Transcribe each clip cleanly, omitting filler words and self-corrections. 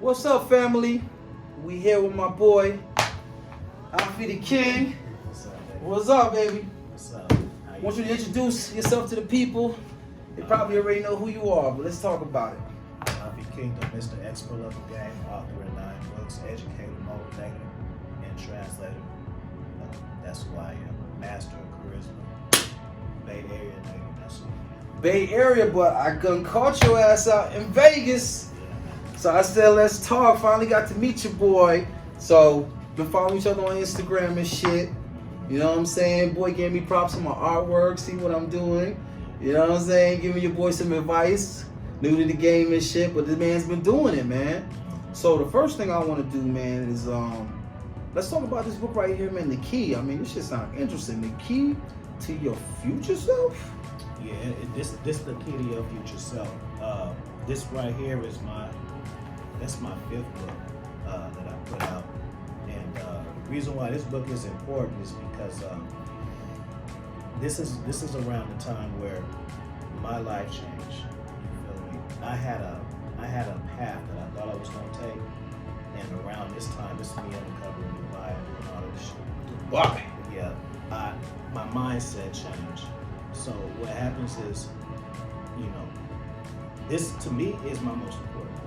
What's up, family? We here with my boy, Alfie the King. What's up, baby? What's up, baby? What's up? I want you to introduce yourself to the people. They probably already know who you are, but let's talk about it. Alfie Kingdom, Mr. Expert of the Game, author of 9 books, educator, motivator, and translator. That's who I am. Master of charisma. Bay Area native. That's who I Bay Area, but I done caught your ass out in Vegas. am. Yeah, So I said, let's talk. Finally got to meet your boy. So, been following each other on Instagram and shit. You know what I'm saying? Boy gave me props on my artwork, see what I'm doing. You know what I'm saying? Giving your boy some advice. New to the game and shit, but this man's been doing it, man. So the first thing I want to do, man, is let's talk about this book right here, man, The Key. I mean, this shit sounds interesting. The Key to Your Future Self? Yeah, this the key to your future self. This right here is that's my 5th book that I put out. And the reason why this book is important is because this is around the time where my life changed. You feel me? I had a path that I thought I was gonna take, and around this time, this is me uncovering the Bible and all this shit. Why? Yeah, my mindset changed. So what happens is, you know, this to me is my most important book.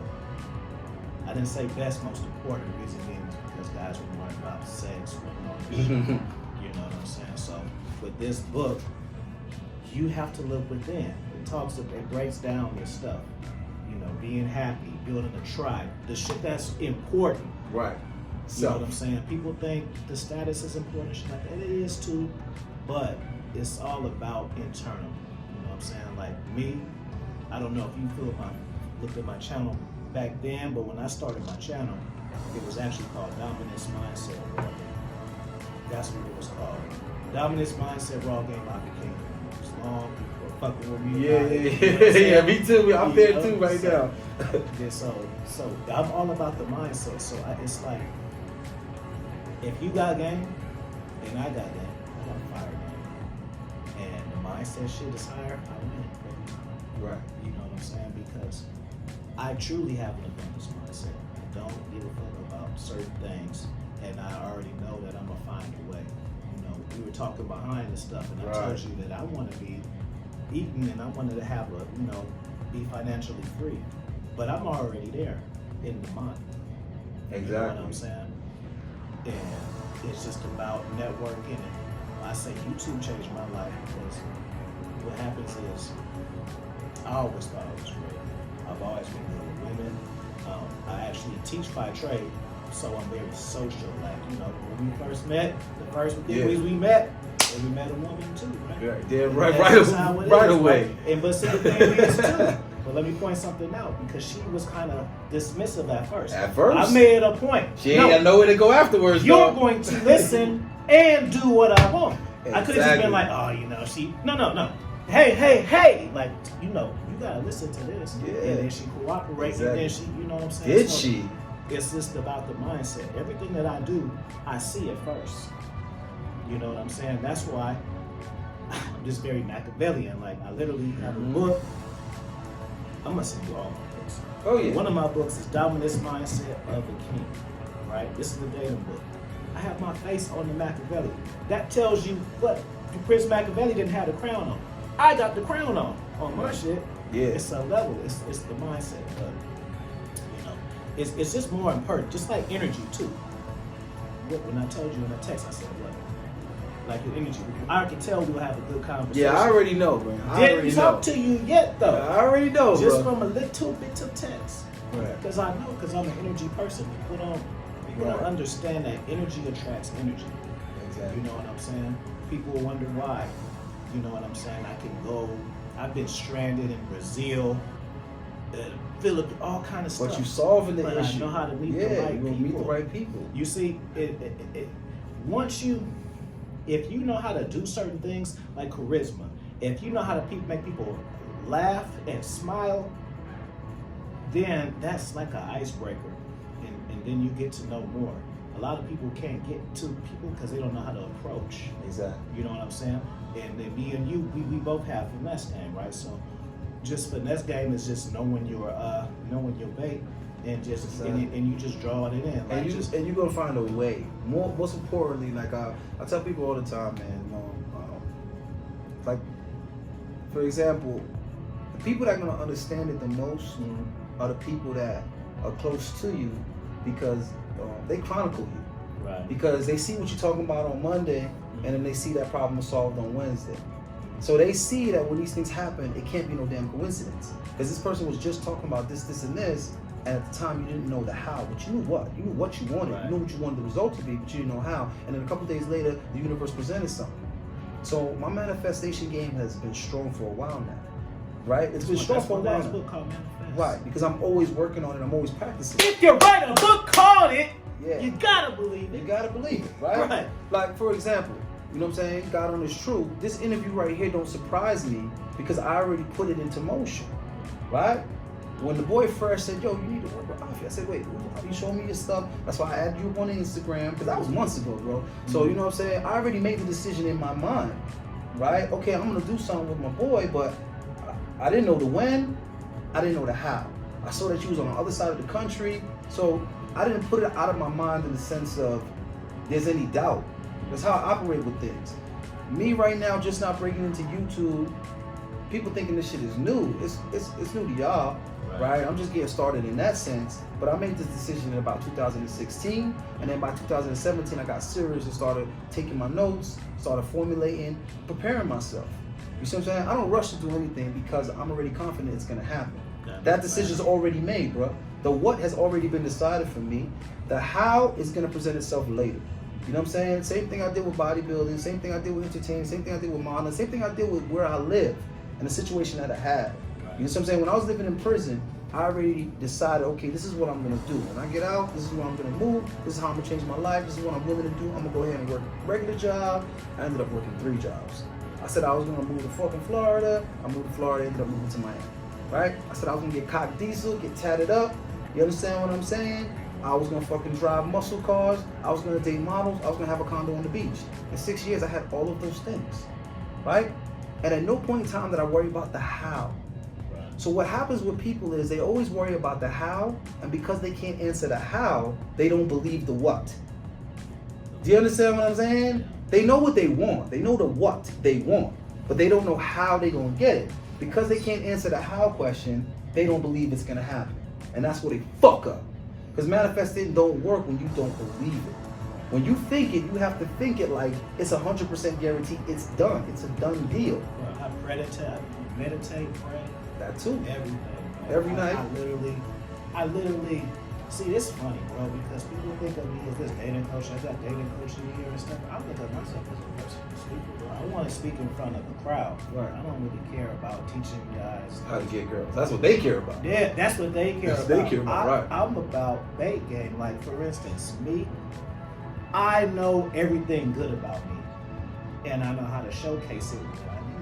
I didn't say best, most important. The reason being is because guys were learning about sex, women, all this shit. You know what I'm saying? So with this book, you have to look within. It breaks down this stuff. You know, being happy, building a tribe, the shit that's important. Right. You know what I'm saying? People think the status is important, shit like that. It is too, but it's all about internal. You know what I'm saying? Like me, I don't know if you looked at my channel back then, but when I started my channel, it was actually called Dominance Mindset Raw Game. That's what it was called. Dominance Mindset Raw Game Alfie Kingdom. It was long before fucking with me. Yeah, me too. I'm there too right now. Yeah, so I'm all about the mindset. So it's like, if you got game, and I got game, I got fire game. And the mindset shit is higher, I win. Right. You know what I'm saying? Because I truly have an abundance mindset. I don't give a fuck about certain things, and I already know that I'm gonna find a way. You know, we were talking behind this stuff, and I told you that I want to be eating, and I wanted to have be financially free. But I'm already there in the mind. Exactly. You know what I'm saying? And it's just about networking. And I say YouTube changed my life because what happens is I always thought I was great. I've always been good with women. I actually teach by trade, so I'm very social. Like, you know, when we first met, the first thing we met, and we met a woman too, right? Yeah, right away. And but see, the thing is too. But let me point something out, because she was kind of dismissive at first. At first? I made a point. She ain't got nowhere to go afterwards. You're going to listen and do what I want. Exactly. I could have just been like, oh, you know, she, no. Hey. Like, you know, you got to listen to this. Yeah. And then she cooperated, and then she, you know what I'm saying? Did So she? It's just about the mindset. Everything that I do, I see it first. You know what I'm saying? That's why I'm just very Machiavellian. Like, I literally have a book. I'm gonna send you all my books. Oh yeah. One of my books is Dominance Mindset of the King. Right? This is the dating book. I have my face on the Machiavelli. That tells you what Prince Machiavelli didn't have the crown on. I got the crown on my shit. Yeah. It's a level. It's the mindset. But you know, it's just more important. Just like energy too. When I told you in the text, I said what? Like your energy. I can tell we'll have a good conversation. Yeah, I already know, man. Didn't talk to you yet though. I already know, Just bro. from a little bit of text. Right. Because I know, because I'm an energy person. People don't understand that energy attracts energy. Exactly. You know what I'm saying? People wonder why. You know what I'm saying? I've been stranded in Brazil, Philippines, all kind of stuff. But you solving the But issue. I know how to meet the Yeah, right you gonna people. meet the right people. You see, if you know how to do certain things like charisma, if you know how to make people laugh and smile, then that's like an icebreaker, and then you get to know more. A lot of people can't get to people because they don't know how to approach. Exactly. You know what I'm saying? And then me and you, we both have finesse game, right? So just finesse game is just knowing your bait and just Yes, and you just drawing it in. Like And you're gonna find a way. Most importantly, like I tell people all the time, man. Like, for example, the people that are gonna understand it the most are the people that are close to you, because they chronicle you. Right. Because they see what you're talking about on Monday, and then they see that problem was solved on Wednesday. So they see that when these things happen, it can't be no damn coincidence. Because this person was just talking about this, this, and this, and at the time you didn't know the how, but you knew what. You knew what you wanted. Right. You knew what you wanted the result to be, but you didn't know how. And then a couple days later, the universe presented something. So my manifestation game has been strong for a while now, right? It's been strong for a while. That's book called Manifest. Right, because I'm always working on it. I'm always practicing. If you write a book called it, Yeah. you gotta believe You it. gotta believe it, right? Right. Like, for example, you know what I'm saying? God on is true. This interview right here don't surprise me because I already put it into motion, right? When the boy first said, yo, you need to work with Afi, I said, wait, you showing me your stuff? That's why I added you up on Instagram, because that was months ago, bro. So, you know what I'm saying? I already made the decision in my mind, right? Okay, I'm gonna do something with my boy, but I didn't know the when, I didn't know the how. I saw that you was on the other side of the country, so I didn't put it out of my mind in the sense of there's any doubt. That's how I operate with things. Me right now, just not breaking into YouTube, people thinking this shit is new. It's new to y'all, right? I'm just getting started in that sense. But I made this decision in about 2016, and then by 2017, I got serious and started taking my notes, started formulating, preparing myself. You see what I'm saying? I don't rush to do anything because I'm already confident it's gonna happen. That decision's already made, bro. The what has already been decided for me. The how is gonna present itself later. You know what I'm saying? Same thing I did with bodybuilding, same thing I did with entertainment, same thing I did with modeling, same thing I did with where I live and the situation that I had. You know what I'm saying? When I was living in prison, I already decided, okay, this is what I'm gonna do. When I get out, this is where I'm gonna move, this is how I'm gonna change my life, this is what I'm willing to do. I'm gonna go ahead and work a regular job. I ended up working 3 jobs. I said I was gonna move to fucking Florida. I moved to Florida, ended up moving to Miami, right? I said I was gonna get cock diesel, get tatted up. You understand what I'm saying? I was gonna fucking drive muscle cars. I was gonna date models. I was gonna have a condo on the beach. In 6 years, I had all of those things, right? And at no point in time did I worry about the how. So what happens with people is they always worry about the how, and because they can't answer the how, they don't believe the what. Do you understand what I'm saying? They know what they want. They know the what they want, but they don't know how they're gonna get it. Because they can't answer the how question, they don't believe it's gonna happen. And that's where they fuck up. Because manifesting don't work when you don't believe it. When you think it, you have to think it like it's 100% guaranteed. It's done. It's a done deal. I meditate, pray. That too. Everything. Every night. I literally, see, this is funny, bro, because people think of me as this dating coach. I got dating coaching here and stuff. I look at myself as a person to speak, bro. I want to speak in front of a crowd. Right. I don't really care about teaching guys How to get girls. That's what they care about. Yeah, that's what they care That's about. they care about, right. I'm about bait game. Like, for instance, me, I know everything good about me, and I know how to showcase it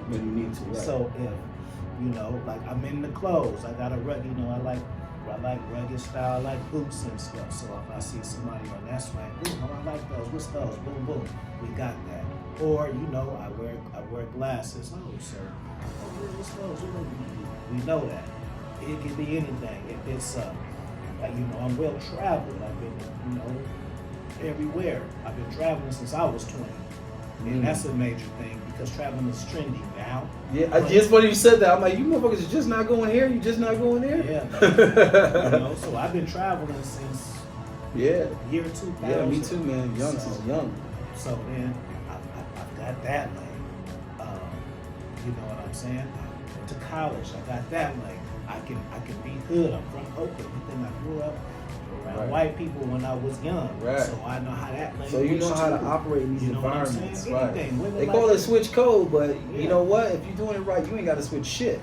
When you need to, right. So if, you know, like I'm in the clothes, I got a rug, you know, I like rugged style, I like boots and stuff. So if I see somebody on that swag, ooh, I like those, what's those? Boom, boom, we got that. Or, you know, I wear glasses. Oh, sir, oh, what's those? We know that. It can be anything. If it's, like, you know, I'm well traveled. I've been, you know, everywhere. I've been traveling since I was 20. And that's a major thing because traveling is trendy now. Yeah, it's funny you said that. I'm like, you motherfuckers are just not going here. You just not going there. Yeah. You know, so I've been traveling since Yeah. year 2000. Yeah, me too, man. Young since young. So then I've got that lane. You know what I'm saying? I went to college. I got that lane. I can be hood. I'm from Oakland. You think I grew up around white people when I was young. Right. So I know how that lane So you works know how to too. operate in these You know what I'm environments, saying? right? Anything. Women They like call it that. switch code, but Yeah. you know what? If you're doing it right, you ain't got to switch shit.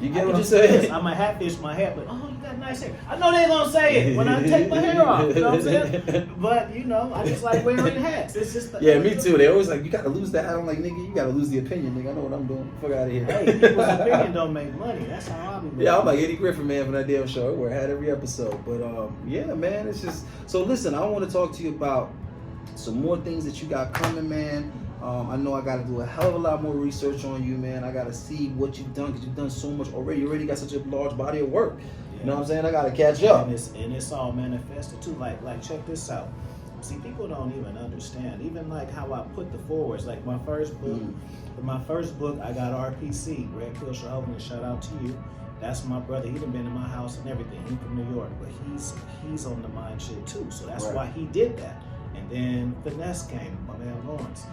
You I get can what I'm just say this, saying? I'm a hatfish my hair, but oh, you got nice hair. I know they're gonna say it when I take my hair off. You know what I'm saying? But you know, I just like wearing hats. It's just Yeah, me too. They always like, you gotta lose the hat. I'm like, nigga, you gotta lose the opinion, nigga. I know what I'm doing. Fuck out of here. Hey, people's opinion don't make money. That's how I be. Yeah, I'm like Eddie Griffin, man, for that damn show. I wear a hat every episode. But yeah, man, it's just so. Listen, I want to talk to you about some more things that you got coming, man. I know I got to do a hell of a lot more research on you, man. I got to see what you've done because you've done so much already. You already got such a large body of work. Yeah. You know what I'm saying? I got to catch up. And it's all manifested too. Like check this out. See, people don't even understand. Even like how I put the forwards. Like my first book, I got RPC, Red Pill Chauvinist. Shout out to you. That's my brother. He done been in my house and everything. He from New York, but he's on the mind shit too. So that's why he did that. And then Finesse came, my man Lawrence.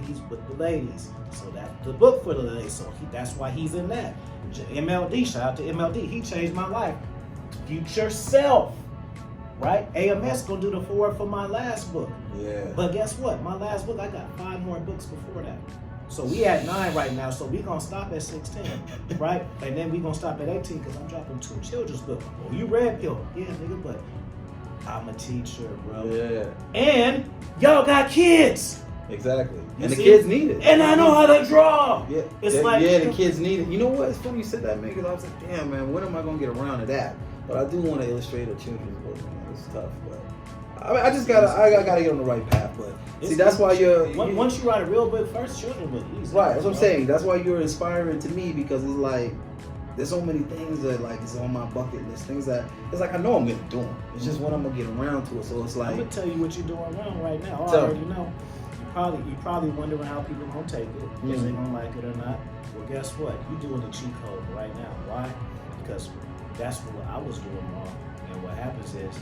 He's with the ladies. So that's the book for the ladies. So that's why he's in that. MLD, shout out to MLD. He changed my life. Future Self, right? AMS gonna do the forward for my last book. Yeah. But guess what? My last book, I got 5 more books before that. So we at 9 right now. So we gonna stop at 16, right? And then we gonna stop at 18 because I'm dropping 2 children's books. Oh, you Red Pill? Yeah, nigga, but I'm a teacher, bro. Yeah. And y'all got kids. Exactly. You And see? the kids need it. And I know how to draw. Yeah. It's like the kids need it. You know what? It's funny you said that, man, because I was like, damn, man, when am I gonna get around to that? But I do want to illustrate a children's book, man. It's tough, but I mean, I gotta get on the right path. But see, that's why once you write a real book first, children book easy. Right. That's what I'm saying. That's why you're inspiring to me because it's like there's so many things that like is on my bucket list. Things that it's like I know I'm gonna do them. It's just when I'm gonna get around to it. So it's like I'm gonna tell you what you're doing wrong right now. I already know. You probably wondering how people gonna take it, if they gonna like it or not. Well, guess what? You're doing the cheat code right now. Why? Because that's what I was doing wrong. And what happens is,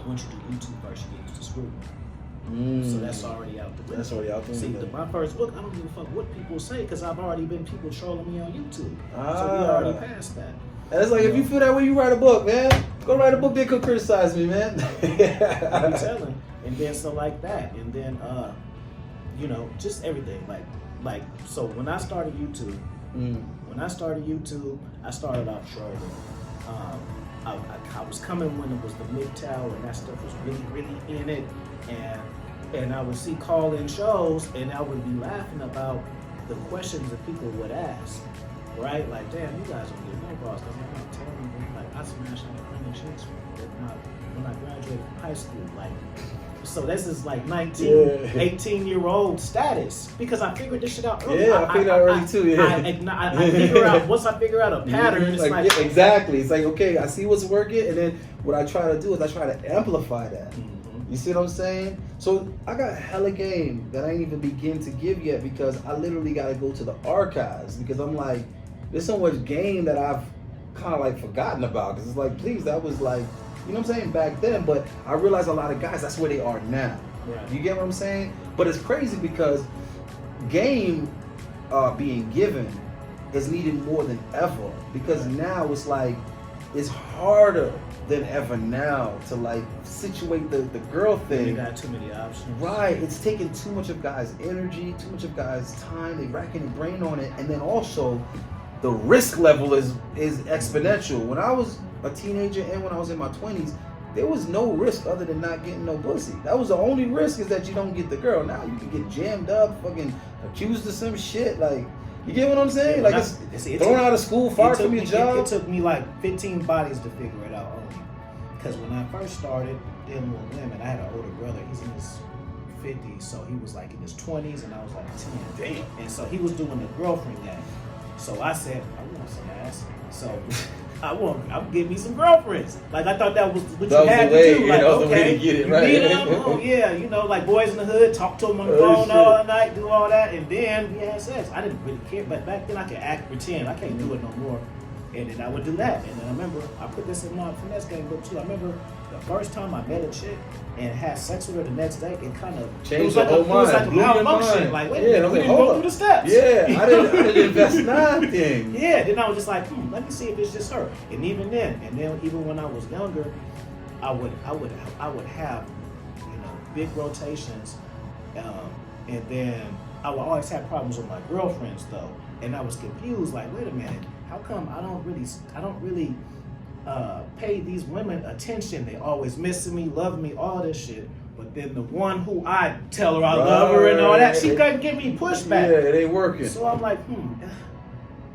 once you do YouTube first, you get used to scrutiny. So that's already out the window. That's already out the window. See, my first book, I don't give a fuck what people say because I've already been people trolling me on YouTube. So we already passed that. And it's like, if you feel that way, you write a book, man. Go write a book, they could criticize me, man. I'm telling. And then so like that. And then, just everything. Like, so when I started YouTube, I started off trolling. I was coming when it was the MGTOW and that stuff was really, really in it. And I would see call-in shows and I would be laughing about the questions that people would ask. Right? Like, damn, you guys don't get no balls. Because I'm telling you, like, I smashed out 100 chicks when I graduated from high school. Like, so this is like 18-year-old status. Because I figured this shit out early. Yeah, I figured out early too, yeah. I figure out, once I figure out a pattern, it's like yeah, exactly. It's like, okay, I see what's working, and then what I try to do is I try to amplify that. You see what I'm saying? So I got hella game that I ain't even begin to give yet because I literally got to go to the archives because I'm like, there's so much game that I've kind of like forgotten about because it's like, please, that was like, you know what I'm saying, back then. But I realize a lot of guys, that's where they are now. Right. You get what I'm saying? But it's crazy because game being given is needed more than ever because now it's like, it's harder than ever now to like situate the girl thing. You got too many options. Right. It's taking too much of guys' energy, too much of guys' time. They racking their brain on it. And then also the risk level is exponential. When I was a teenager and when I was in my 20s, there was no risk other than not getting no pussy. That was the only risk is that you don't get the girl. Now you can get jammed up, fucking accused of some shit. Like, you get what I'm saying? Yeah, like it's thrown out of school, fired from your job. It took me like 15 bodies to figure it out only. Because when I first started dealing with women, I had an older brother. He's in his 50s, so he was like in his 20s, and I was like 10. Damn. And so he was doing the girlfriend game. So I said, I want some ass. So I'm getting me some girlfriends. Like I thought that was what you had to do. Like, that was the way to get it, right? You know, oh yeah, like boys in the hood, talk to them on the phone all night, do all that, and then we had sex. I didn't really care, but back then I could pretend. I can't do it no more. And then I would do that. And then I remember, I put this in my Finesse game book too. I remember the first time I met a chick and had sex with her the next day, it kind of changed the whole mind. It was like a malfunction. Like, wait a minute, we didn't go through the steps. Yeah, I didn't invest nothing. Yeah, then I was just like, let me see if it's just her. And even then, even when I was younger, I would have, big rotations, and then I would always have problems with my girlfriends though, and I was confused. Like, wait a minute, how come I don't really pay these women attention? They always missing me, loving me, all this shit. But then the one who I tell her I love her and all that, she couldn't give me pushback. Yeah, it ain't working. So I'm like,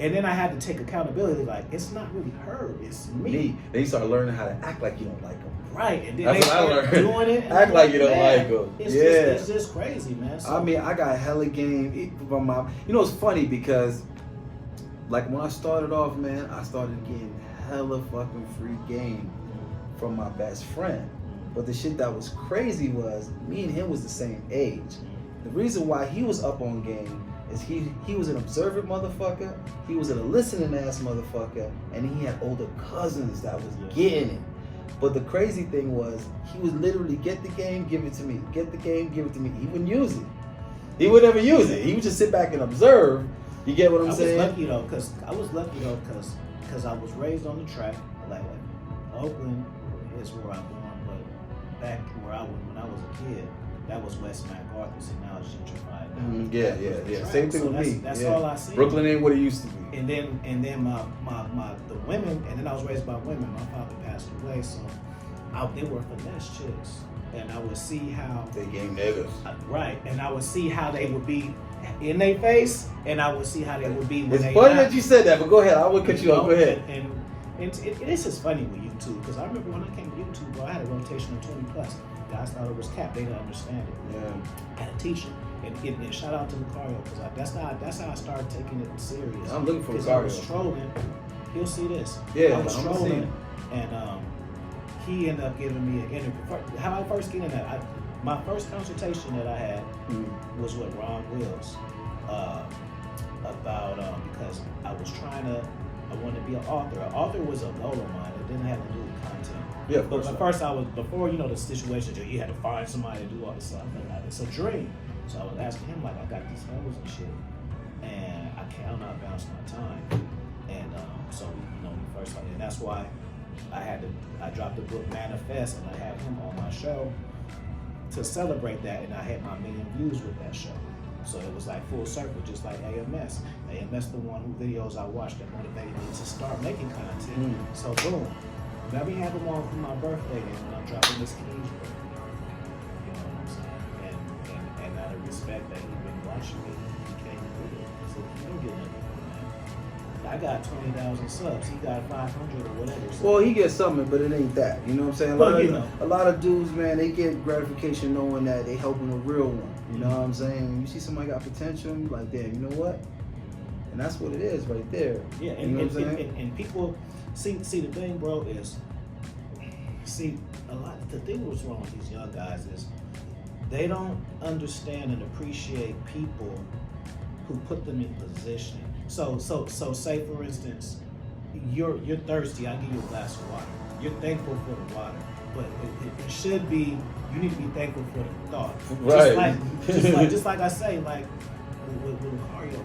And then I had to take accountability. Like, it's not really her, it's me. Then you start learning how to act like you don't like them. Right, and then That's they what I start learned. doing it. And Act I'm like you don't man, like them. It's just crazy, man. So, I mean, I got hella game from my. You know, it's funny because, like, when I started off, man, I started getting hella fucking free game from my best friend. But the shit that was crazy was me and him was the same age. The reason why he was up on game is he was an observant motherfucker, he was a listening ass motherfucker, and he had older cousins that was getting it. But the crazy thing was, he would literally get the game, give it to me. Get the game, give it to me. He wouldn't use it. He would never use it. He would just sit back and observe. You get what I'm saying? I was lucky though, because I was raised on the track. Like Oakland is where I'm born, but back where I was when I was a kid, that was West MacArthur. See, now it's gentrified. Yeah. Same thing with me. That's all I see. Brooklyn ain't what it used to be. And then my the women, and then I was raised by women. My father passed away, so they were finesse chicks, and I would see how they game niggas. Right, and I would see how they would be in their face, and I would see how they would be when it's they. It's funny that you said that, but go ahead. I will cut you off. Go ahead. And it's just funny with YouTube, because I remember when I came to YouTube, bro, I had a rotation of 20 plus. Guys thought it was cap. They didn't understand it. Yeah. I had a teacher, and shout out to Lucario, because that's how I started taking it serious. I'm looking for Lucario. I was trolling. He'll see this. Yeah, I was trolling, and he ended up giving me an interview. How I first get in that, my first consultation that I had was with Ron Wills about because I wanted to be an author. An author was a goal of mine. It didn't have to do with content. Yeah, of course. But first before the situation, you had to find somebody to do all this stuff. It's a dream. So I was asking him, like, I got these hoes and shit, and I cannot balance my time. And so we first started, and that's why I dropped the book Manifest, and I had him on my show to celebrate that, and I had my 1 million views with that show. So it was like full circle, just like AMS. AMS, the one who videos I watched that motivated me to start making content. So boom, let me have him on for my birthday, and when I'm dropping this King's book. You know what I'm saying? And out of respect that he's been watching me, he came and did it. So you don't get nothing from that. I got 20,000 subs. He got 500 or whatever. So. Well, he gets something, but it ain't that. You know what I'm saying? A lot of dudes, man, they get gratification knowing that they helping a real one. You know what I'm saying? You see somebody got potential, you're like, damn, you know what? And that's what it is right there. Yeah, you know what I'm saying? And people see the thing, bro, is the thing what's wrong with these young guys is they don't understand and appreciate people who put them in position. So say for instance, you're thirsty, I give you a glass of water. You're thankful for the water, but it should be, you need to be thankful for the thought. Right. Just like I say, like with Lucario,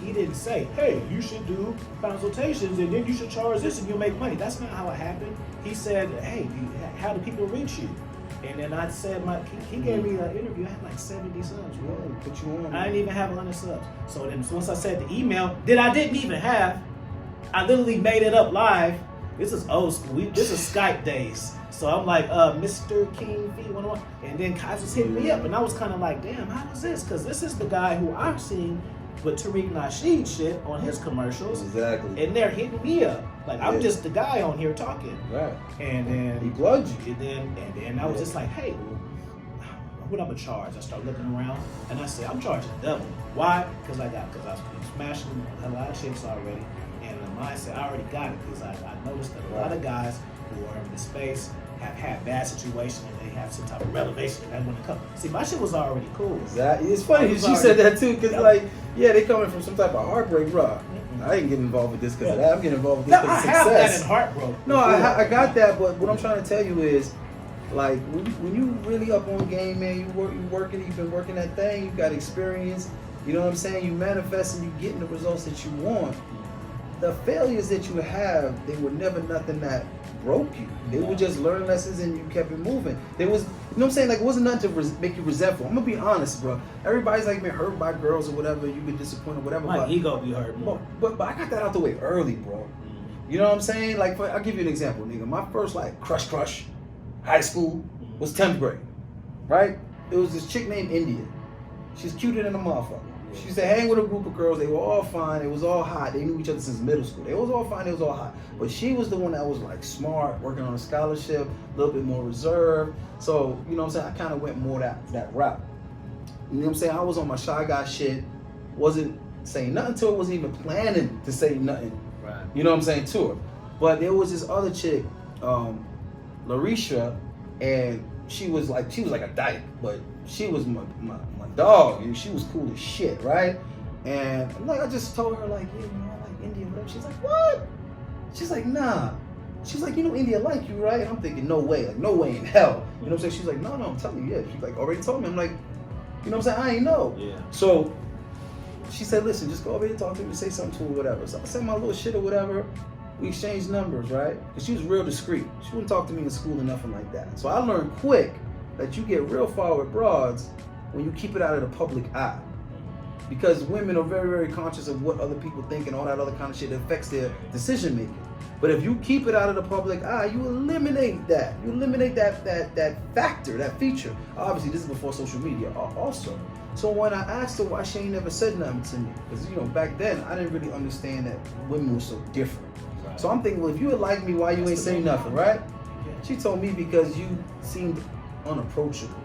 he didn't say, hey, you should do consultations and then you should charge this and you'll make money. That's not how it happened. He said, hey, how do people reach you? And then I said, he gave me an interview. I had like 70 subs, bro. Put you on. I didn't even have 100 subs. So then once I said the email that I didn't even have, I literally made it up live. This is old school. This is Skype days. So I'm like, Mr. King V101. And then Kaz was hitting me up. And I was kind of like, damn, how is this? Because this is the guy who I've seen with Tariq Nasheed shit on his commercials. Exactly. And they're hitting me up. Like, I'm just the guy on here talking. Right. And then he plugged you. And then I was just like, hey, what I'm gonna charge? I start looking around and I said, I'm charging double. Why? Because I was smashing a lot of chicks already. And the mindset, I already got it because I noticed that a lot of guys who are in the space have had bad situations and they have some type of revelation that when it comes. See, my shit was already cool. Exactly. It's funny she said that too, because they coming from some type of heartbreak, bro. I didn't get involved with this because of that. I'm getting involved with this because of success. I have that in heartbreak. No, I got that, but what I'm trying to tell you is, like, when you really up on game, man, you've been working that thing, you got experience, you know what I'm saying? You manifesting, you getting the results that you want. The failures that you have, they were never nothing that broke you. They were just learning lessons and you kept it moving. There was, you know what I'm saying? Like, it wasn't nothing to make you resentful. I'm gonna be honest, bro. Everybody's like been hurt by girls or whatever. You've been disappointed, whatever. My ego be hurt more. But I got that out the way early, bro. You know what I'm saying? Like, I'll give you an example, nigga. My first like crush, high school was 10th grade, right? It was this chick named India. She's cuter than a motherfucker. She used to hang with a group of girls. They were all fine. It was all hot. They knew each other since middle school. They was all fine. It was all hot. But she was the one that was like smart, working on a scholarship, a little bit more reserved. So, you know what I'm saying? I kind of went more that route. You know what I'm saying? I was on my shy guy shit. Wasn't saying nothing to her. Wasn't even planning to say nothing. Right. You know what I'm saying, to her. But there was this other chick, Larisha, and she was like a dyke, but she was my dog, and she was cool as shit, right? And like I just told her like, yeah, you know, I like India, whatever. She's like, what? She's like, nah. She's like, you know, India like you, right? And I'm thinking, no way, like no way in hell. You know what I'm saying? She's like, no, I'm telling you, yeah. She's like, already told me. I'm like, you know what I'm saying? I ain't know. Yeah. So she said, listen, just go over here and talk to me, say something to her, whatever. So I said my little shit or whatever. We exchanged numbers, right? Because she was real discreet. She wouldn't talk to me in school or nothing like that. So I learned quick that you get real far with broads when you keep it out of the public eye. Because women are very, very conscious of what other people think and all that other kind of shit that affects their decision making. But if you keep it out of the public eye, you eliminate that. You eliminate that factor, that feature. Obviously, this is before social media also. So when I asked her why she ain't never said nothing to me, because, you know, back then, I didn't really understand that women were so different. Right. So I'm thinking, well, if you would like me, why you ain't saying nothing, right? Yeah. She told me because you seemed unapproachable.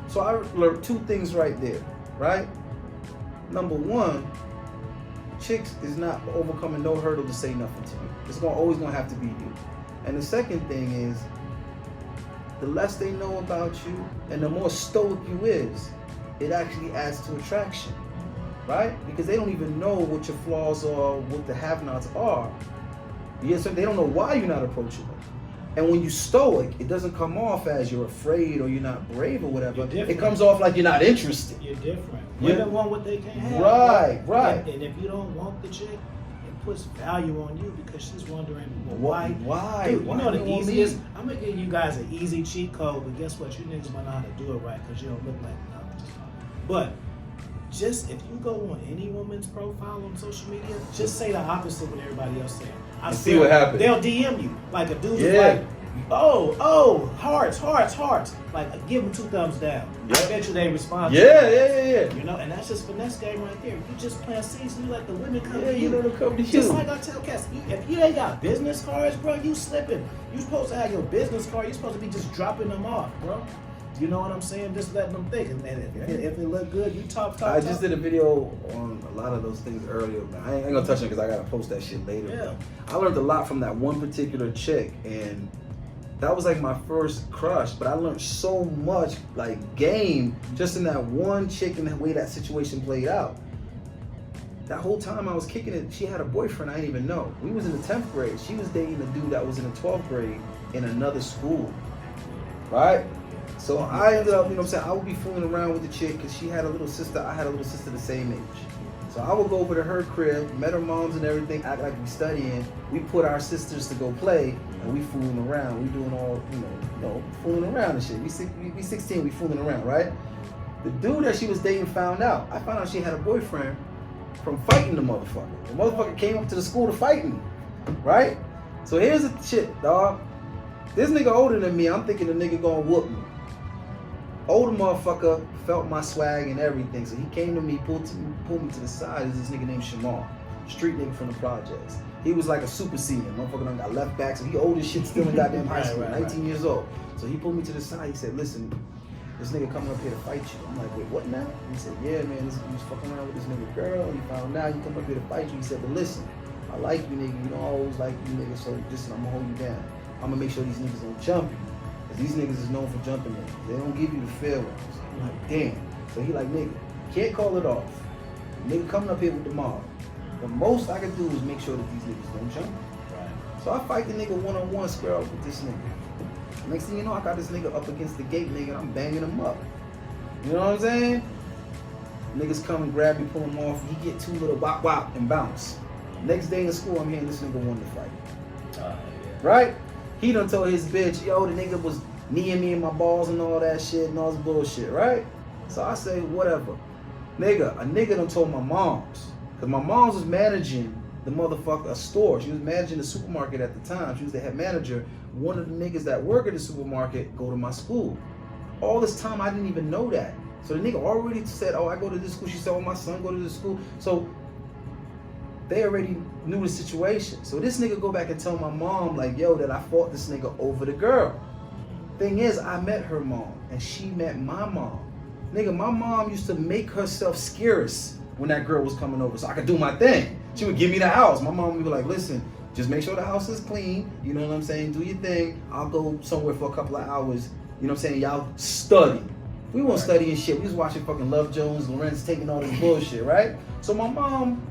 So I learned two things right there, right? Number one, chicks is not overcoming no hurdle to say nothing to you. It's always gonna have to be you. And the second thing is, the less they know about you and the more stoic you is, it actually adds to attraction, right? Because they don't even know what your flaws are, what the have-nots are. Yes, they don't know why you're not approachable. And when you stoic, it doesn't come off as you're afraid or you're not brave or whatever. It comes off like you're not interested. You're different. Women want what they can't have. Right. And if you don't want the chick, it puts value on you because she's wondering, well, why? Dude, you know the easiest. I'm gonna give you guys an easy cheat code, but guess what? You niggas might know how to do it right because you don't look like nothing. But just if you go on any woman's profile on social media, just say the opposite of what everybody else saying. I see what happens. They'll DM you like a dude's like, oh, hearts. Like, give them 2 thumbs down. Yep. I bet you they respond. Yeah. You know, and that's just finesse game right there. You just plant seeds and you let the women come to you. You let them come to you. Just like I tell cats, if you ain't got business cards, bro, you slipping. You supposed to have your business card. You supposed to be just dropping them off, bro. You know what I'm saying? Just letting them think. And if it look good, you talk. I just did a video on a lot of those things earlier, man. I ain't gonna touch it because I gotta post that shit later. Yeah. I learned a lot from that one particular chick, and that was like my first crush. But I learned so much, like, game, just in that one chick and the way that situation played out. That whole time I was kicking it, she had a boyfriend I didn't even know. We was in the 10th grade. She was dating a dude that was in the 12th grade in another school, right? So I ended up, you know what I'm saying, I would be fooling around with the chick because she had a little sister. I had a little sister the same age. So I would go over to her crib, met her moms and everything, act like we studying. We put our sisters to go play, and we fooling around. We doing all, you know, fooling around and shit. We 16, we fooling around, right? The dude that she was dating found out. I found out she had a boyfriend from fighting the motherfucker. The motherfucker came up to the school to fight me, right? So here's the shit, dog. This nigga older than me, I'm thinking the nigga gonna whoop me. Older motherfucker felt my swag and everything, so he came to me, pulled me to the side. There's this nigga named Shamar, street nigga from the projects. He was like a super senior. Motherfucker done got left back, so he old as shit, still in goddamn high school, 19 years old. So he pulled me to the side. He said, listen, this nigga coming up here to fight you. I'm like, wait, what now? He said, yeah, man, he was fucking around with this nigga girl. He found out he come up here to fight you. He said, but listen, I like you, nigga. You know I always like you, nigga, so listen, I'm gonna hold you down. I'm gonna make sure these niggas don't jump you. These niggas is known for jumping niggas. They don't give you the fair ones. I'm like, damn. So he like, nigga, can't call it off. Nigga coming up here with the mob. The most I can do is make sure that these niggas don't jump. Right. So I fight the nigga one-on-one, square up with this nigga. Next thing you know, I got this nigga up against the gate, nigga, and I'm banging him up. You know what I'm saying? Niggas come and grab me, pull him off. He get 2 little wop and bounce. Next day in school, I'm hearing this nigga won the fight. Yeah. Right? He done told his bitch, yo, the nigga was kneeing me in my balls and all that shit and all this bullshit, right? So I say, whatever. Nigga, a nigga done told my moms. Because my moms was managing the motherfucker, a store. She was managing the supermarket at the time. She was the head manager. One of the niggas that work at the supermarket go to my school. All this time, I didn't even know that. So the nigga already said, oh, I go to this school. She said, oh, my son go to this school. So they already knew the situation. So this nigga go back and tell my mom, like, yo, that I fought this nigga over the girl. Thing is, I met her mom, and she met my mom. Nigga, my mom used to make herself scarce when that girl was coming over so I could do my thing. She would give me the house. My mom would be like, listen, just make sure the house is clean. You know what I'm saying? Do your thing. I'll go somewhere for a couple of hours. You know what I'm saying? Y'all study. We weren't studying shit. We was watching fucking Love Jones, Lorenz taking all this bullshit, right? So my mom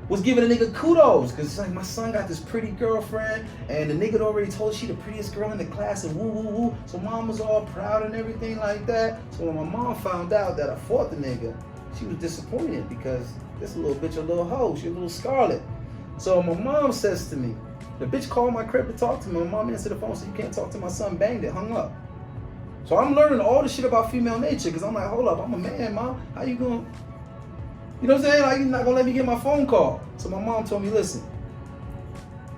was giving a nigga kudos because it's like, my son got this pretty girlfriend and the nigga already told her she the prettiest girl in the class and woo woo woo. So mom was all proud and everything like that. So when my mom found out that I fought the nigga, she was disappointed because this little bitch a little hoe, she a little scarlet. So my mom says to me, the bitch called my crib to talk to me. My mom answered the phone, said, you can't talk to my son, banged it, hung up. So I'm learning all the shit about female nature because I'm like, hold up, I'm a man, mom. How you going? You know what I'm saying? Like, you're not gonna let me get my phone call. So my mom told me, listen,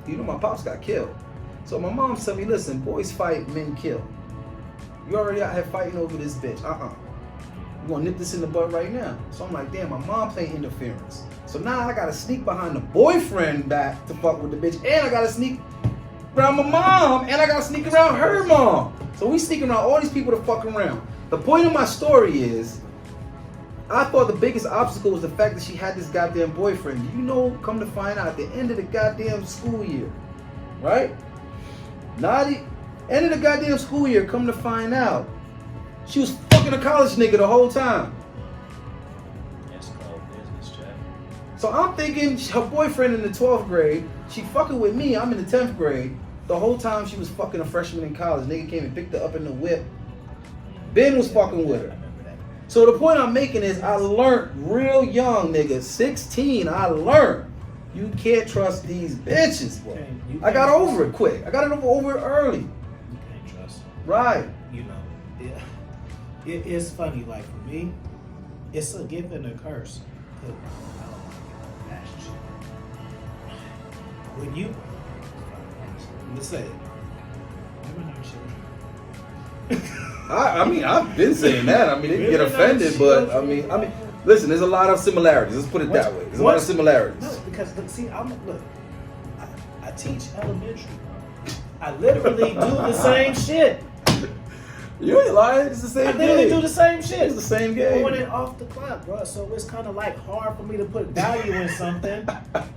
you know my pops got killed. So my mom told me, listen, boys fight, men kill. You already out here fighting over this bitch. You gonna nip this in the butt right now. So I'm like, damn, my mom playing interference. So now I gotta sneak behind the boyfriend back to fuck with the bitch, and I gotta sneak around my mom, and I gotta sneak around her mom. So we sneaking around all these people to fuck around. The point of my story is, I thought the biggest obstacle was the fact that she had this goddamn boyfriend. You know, come to find out, at the end of the goddamn school year, right? End of the goddamn school year, come to find out, she was fucking a college nigga the whole time. That's called business, Jack. So I'm thinking her boyfriend in the 12th grade, she fucking with me, I'm in the 10th grade. The whole time she was fucking a freshman in college. Nigga came and picked her up in the whip. Ben was fucking with her. So the point I'm making is I learned real young, nigga, 16, I learned you can't trust these bitches, boy. I got over it quick. I got it over it early. You can't trust them. Right. You know, it's funny, like for me, it's a gift and a curse. I don't like that shit. When you, let's say, women are shit. I mean, I've been saying that. I mean, they get offended, but I mean, listen, there's a lot of similarities. Let's put it that way. There's a lot of similarities. No, because see, I teach elementary. I literally do the same shit. You ain't lying. It's the same I literally game. do the same shit. It's the same game. On and off the clock, bro. So it's kind of like hard for me to put value in something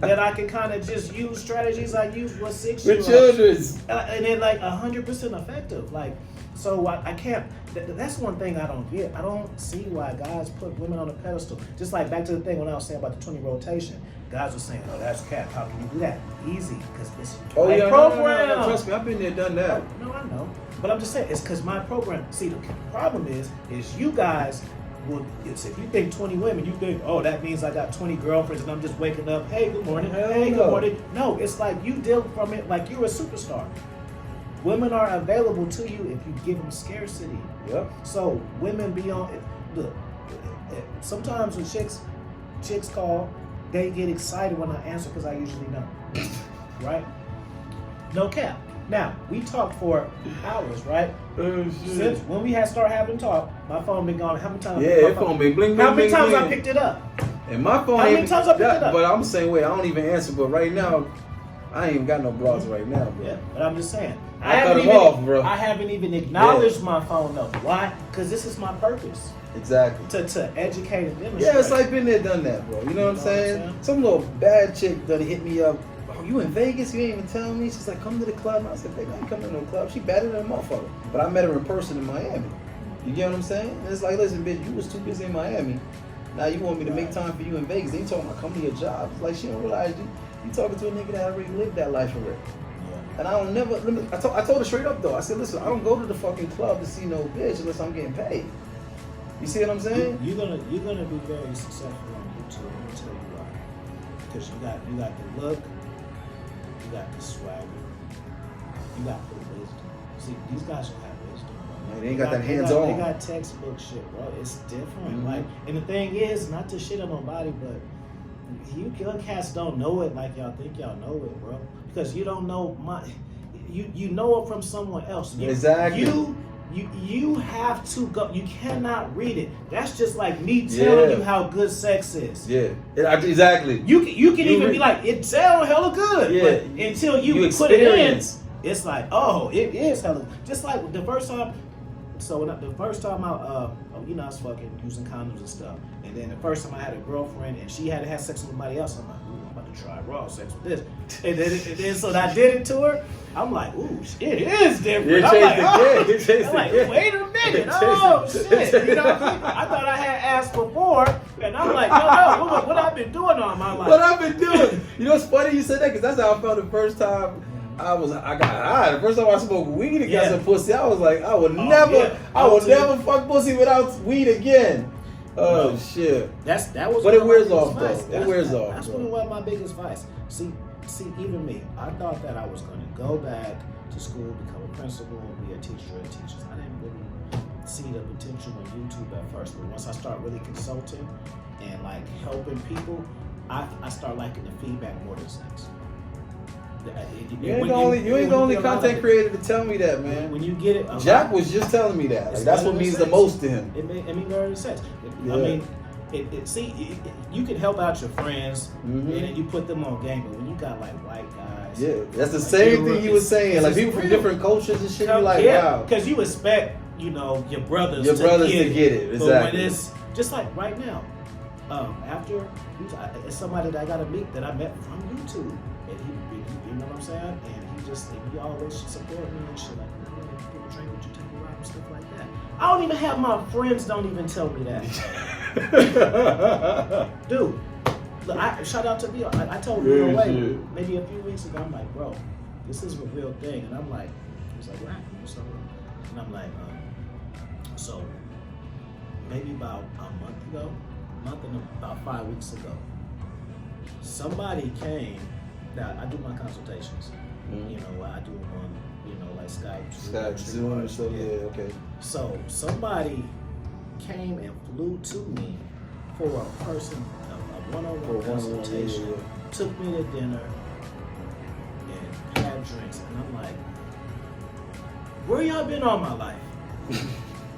that I can kind of just use strategies I use with 6-year-olds. With children's. And they're like 100% effective. Like, so I can't. That's one thing I don't get. I don't see why guys put women on a pedestal. Just like back to the thing when I was saying about the 20 rotation. Guys were saying, "Oh, that's cap. How can you do that? Easy, because it's my program." No, trust me, I've been there, done that. No, I know. But I'm just saying, it's because my program. See, the problem is you guys will. If you think 20 women, you think, oh, that means I got 20 girlfriends, and I'm just waking up. Hey, good morning. Hey, good morning. No, it's like you deal from it like you're a superstar. Women are available to you if you give them scarcity. Yep. So women be on. Look, sometimes when chicks call, they get excited when I answer because I usually know. Right? No cap. Now we talked for hours, right? Since when we start having talk, my phone been gone. How many times? Yeah, your phone been bling, bling, How many bling, times bling. I picked it up? And my phone. How many times I picked it up? But I'm the same way. I don't even answer. But right now, I ain't even got no bras right now, bro. Yeah, but I'm just saying. I cut them off, bro. I haven't even acknowledged my phone though. Why? Because this is my purpose. Exactly. To educate and demonstrate. Yeah, it's like been there, done that, bro. You know what I'm saying? Some little bad chick done hit me up. Oh, you in Vegas? You ain't even telling me. She's like, come to the club. And I said, baby, I ain't coming to no club. She better than a motherfucker. But I met her in person in Miami. You get what I'm saying? And it's like, listen, bitch, you was too busy in Miami. Now you want me to make time for you in Vegas. They talking about come to your job. It's like she don't realize you talking to a nigga that already lived that life already. And I don't never. I told her straight up though. I said, listen, I don't go to the fucking club to see no bitch unless I'm getting paid. You see what I'm saying? You're gonna be very successful on YouTube. Let me tell you why. Because you got the look, you got the swagger, you got the wisdom. See, these guys don't have wisdom, bro. Man, they ain't got that hands on. They got textbook shit, bro. It's different. Mm-hmm. Like, and the thing is, not to shit on nobody, but you cats don't know it like y'all think y'all know it, bro. Because you don't know you know it from someone else. Exactly. You have to go. You cannot read it. That's just like me telling you how good sex is. Yeah, exactly. You can even be like, it sounds hella good. Yeah. But until you put it in, it's like, oh, it is hella. Just like the first time. So the first time I was fucking using condoms and stuff, and then the first time I had a girlfriend and she had to have sex with somebody else, I'm like, ooh, I'm about to try raw sex with this, and then so I did it to her. I'm like, ooh, it is different. I'm like, wait a minute, oh shit, you know what I'm saying? I thought I had asked before, and I'm like, no, what I've been doing all my life? What I've been doing? You know, it's funny you said that because that's how I felt the first time. I got high. The first time I smoked weed and got some pussy, I was like, I would never fuck pussy without weed again. Oh shit. That was. But it wears off though. It wears off. That's one of my biggest vice. See, even me, I thought that I was going to go back to school, become a principal, be a teacher at teachers. I didn't really see the potential on YouTube at first, but once I start really consulting and like helping people, I start liking the feedback more than sex. You ain't the only content creator to tell me that, man. When you get it, Jack was just telling me that. Like, that's what means the most to him. It means better than sex. I mean, you can help out your friends and then you put them on game, but when you got like white guys, that's the same thing you were saying. Like people from different cultures and shit. You're like, wow, because you expect your brothers to get it. Exactly. But when it's just like right now, after it's somebody that I got to meet that I met from YouTube. And you know what I'm saying? And he always support me and shit like, people drink with you, take you out and stuff like that. I don't even have my friends don't even tell me that. Dude, look, shout out to Bill. I told him away maybe a few weeks ago. I'm like, bro, this is a real thing. And I'm like, he's like, what happened? And I'm like, so maybe about a month and about 5 weeks ago, somebody came. Now, I do my consultations. You know, I do them on, like Skype, Zoom, and stuff. Yeah, okay. So somebody came and flew to me for a one-on-one consultation. Took me to dinner and had drinks, and I'm like, where y'all been all my life?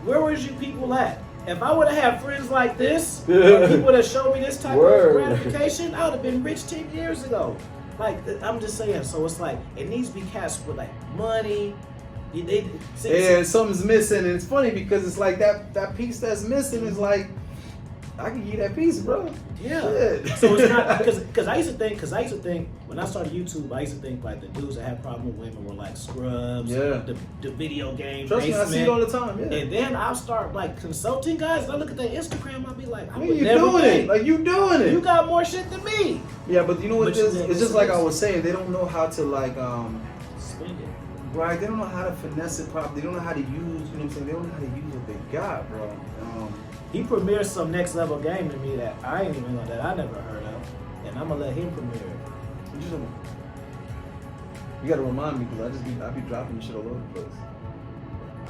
Where was you people at? If I would have had friends like this, or people that showed me this type of gratification, I would have been rich 10 years ago. Like, I'm just saying, so it's like, it needs to be cast with like money. And something's missing, and it's funny because it's like that piece that's missing is like, I can get that piece, bro. Yeah. So it's not because I used to think when I started YouTube, I used to think like the dudes that had problem with women were like scrubs, the video game. Trust me, I see it all the time. Yeah. And then I'll start like consulting guys. And I look at their Instagram, I'll be like, you doing it? Like you doing it? You got more shit than me. Yeah, but you know what it is? It's just like I was saying, they don't know how to like spend it. Right, they don't know how to finesse it properly. They don't know how to use, you know what I'm saying? They don't know how to use what they got, bro. He premiered some next level game to me that I ain't even know that I never heard of, and I'm gonna let him premiere it. You gotta remind me because I be dropping shit all over the place.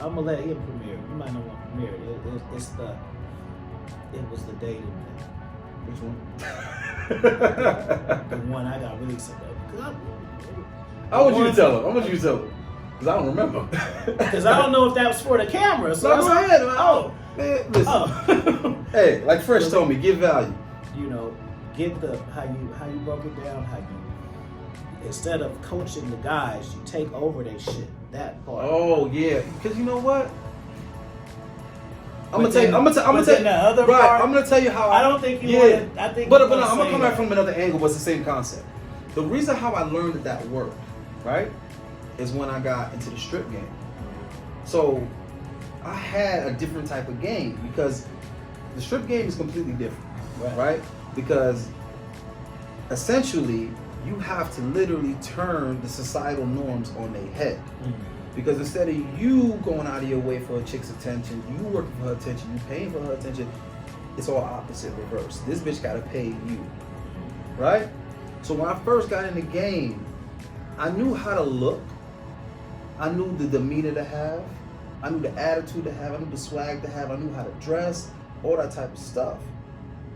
I'm gonna let him premiere. You might not want to premiere it. It was the dating thing. Which one? The one I got really excited about. I want you to tell him. Because I don't remember. Because I don't know if that was for the camera. So go ahead. Oh. Man, listen. Hey, like Fresh told me, give value. You know, get how you broke it down, how you, instead of coaching the guys, you take over their shit. That part. Oh yeah. Because you know what? I'm gonna tell you how I don't think you want to. I think. But I'm gonna come back from another angle, but it's the same concept. The reason how I learned that worked, right, is when I got into the strip game. So I had a different type of game because the strip game is completely different, right? Because essentially you have to literally turn the societal norms on their head. Because instead of you going out of your way for a chick's attention, you working for her attention, you paying for her attention, it's all opposite, reverse. This bitch gotta pay you, right? So when I first got in the game, I knew how to look. I knew the demeanor to have. I knew the attitude to have. I knew the swag to have. I knew how to dress, all that type of stuff.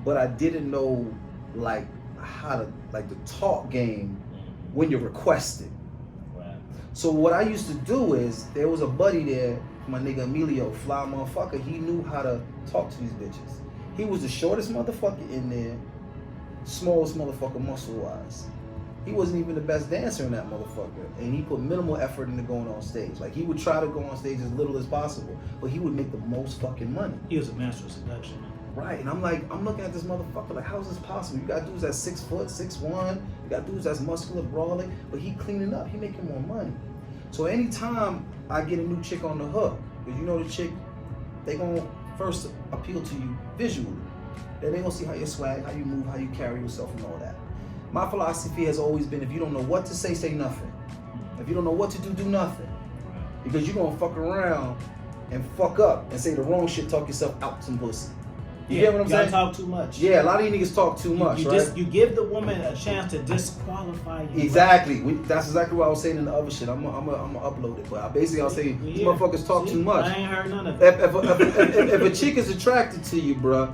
But I didn't know like how to like the talk game when you're requested. So what I used to do is there was a buddy there my nigga Emilio, fly motherfucker, he knew how to talk to these bitches. He was the shortest motherfucker in there, smallest motherfucker muscle-wise. He wasn't even the best dancer in that motherfucker, and he put minimal effort into going on stage. Like, he would try to go on stage as little as possible, but he would make the most fucking money. He was a master of seduction. Right, and I'm looking at this motherfucker like, how is this possible? You got dudes that's 6 foot, 6'1", you got dudes that's muscular, brawling, but he cleaning up, he making more money. So anytime I get a new chick on the hook, because you know the chick, they gonna first appeal to you visually. Then they gonna see how you swag, how you move, how you carry yourself and all that. My philosophy has always been, if you don't know what to say, say nothing. If you don't know what to do, do nothing. Because you're gonna fuck around and fuck up and say the wrong shit, talk yourself out some pussy. You get what I'm saying? Y'all talk too much. Yeah, a lot of you niggas talk too much, right? You give the woman a chance to disqualify you. Exactly. That's exactly what I was saying in the other shit. I'm gonna upload it, but I was saying these motherfuckers talk too much. I ain't heard none of it. If a chick is attracted to you, bruh,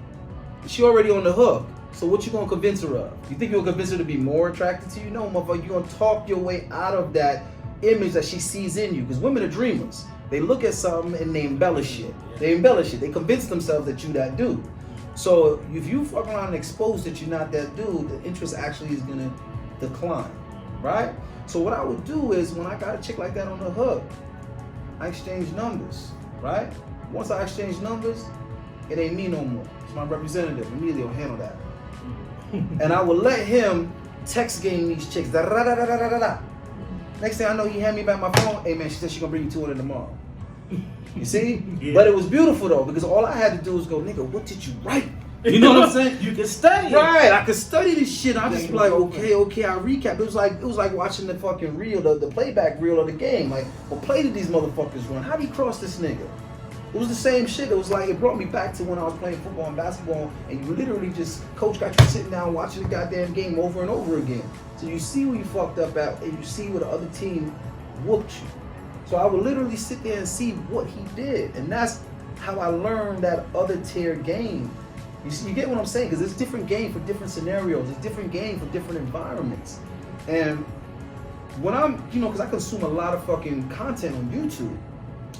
she already on the hook. So what you gonna convince her of? You think you'll convince her to be more attracted to you? No, motherfucker. You're gonna talk your way out of that image that she sees in you. Because women are dreamers. They look at something and they embellish it. They embellish it. They convince themselves that you that dude. So if you fuck around and expose that you're not that dude, the interest actually is gonna decline, right? So what I would do is, when I got a chick like that on the hook, I exchange numbers, right? Once I exchange numbers, it ain't me no more. It's my representative, Emilio, handle that. And I will let him text game these chicks. Da, da, da, da, da, da, da. Next thing I know, he hand me back my phone. Hey man, she said she gonna bring you 200 tomorrow. You see? Yeah. But it was beautiful though, because all I had to do was go, nigga, what did you write? You know what I'm saying? You can study. Right, I could study this shit. I just be like, okay, I recap. It was like watching the fucking reel, the playback reel of the game. Like, what play did these motherfuckers run? How do you cross this nigga? It was the same shit. It was like, it brought me back to when I was playing football and basketball, and you literally just, coach got you sitting down watching the goddamn game over and over again. So you see where you fucked up at, and you see where the other team whooped you. So I would literally sit there and see what he did, and that's how I learned that other tier game. You see, you get what I'm saying? Because it's different game for different scenarios. It's different game for different environments. And when I'm, because I consume a lot of fucking content on YouTube,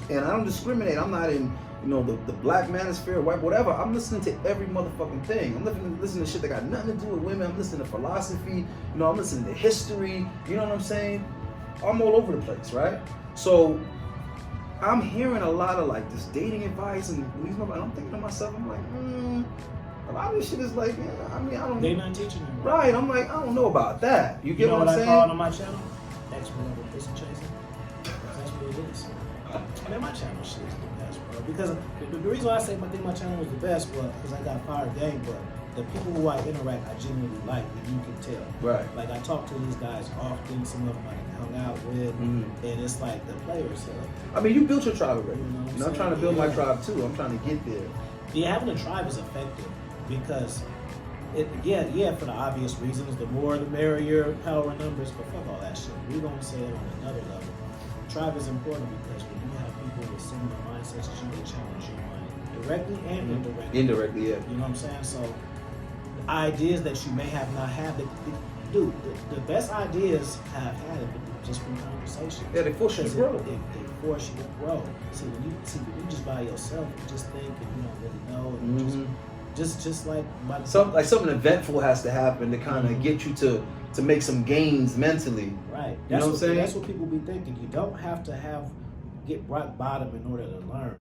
and I don't discriminate. I'm not in, the black manosphere, white, whatever. I'm listening to every motherfucking thing. I'm listening to shit that got nothing to do with women. I'm listening to philosophy. I'm listening to history. You know what I'm saying? I'm all over the place, right? So I'm hearing a lot of like this dating advice and these motherfuckers. I'm thinking to myself, I'm like, a lot of this shit is like, I don't. They not teaching you. Right. I'm like, I don't know about that. You get what I'm saying? I call on my channel? Expert pussy chasing. That's what it is. Man, my channel shit is the best, bro. Because the reason why I say I think my channel was the best was because I got fire game, but the people who I interact, I genuinely like, and you can tell. Right. Like, I talk to these guys often, some of them I hung out with, and it's like the players. I mean, you built your tribe already. I'm trying to build my tribe too. I'm trying to get there. Yeah, having a tribe is effective because, for the obvious reasons, the more the merrier, power in numbers, but fuck all that shit. We're going to say it on another level. Tribe is important because when you have people with similar mindsets as you, they challenge your mind directly and indirectly. Indirectly, yeah. You know what I'm saying? So, ideas that you may have not had, dude, the best ideas have had it just from conversation. Yeah, they force you to grow. They force you to grow. See, when you just by yourself, you just think and you don't really know, and you just like something eventful has to happen to kind of get you to make some gains mentally. Right. You know what I'm saying? That's what people be thinking. You don't have to get rock bottom in order to learn.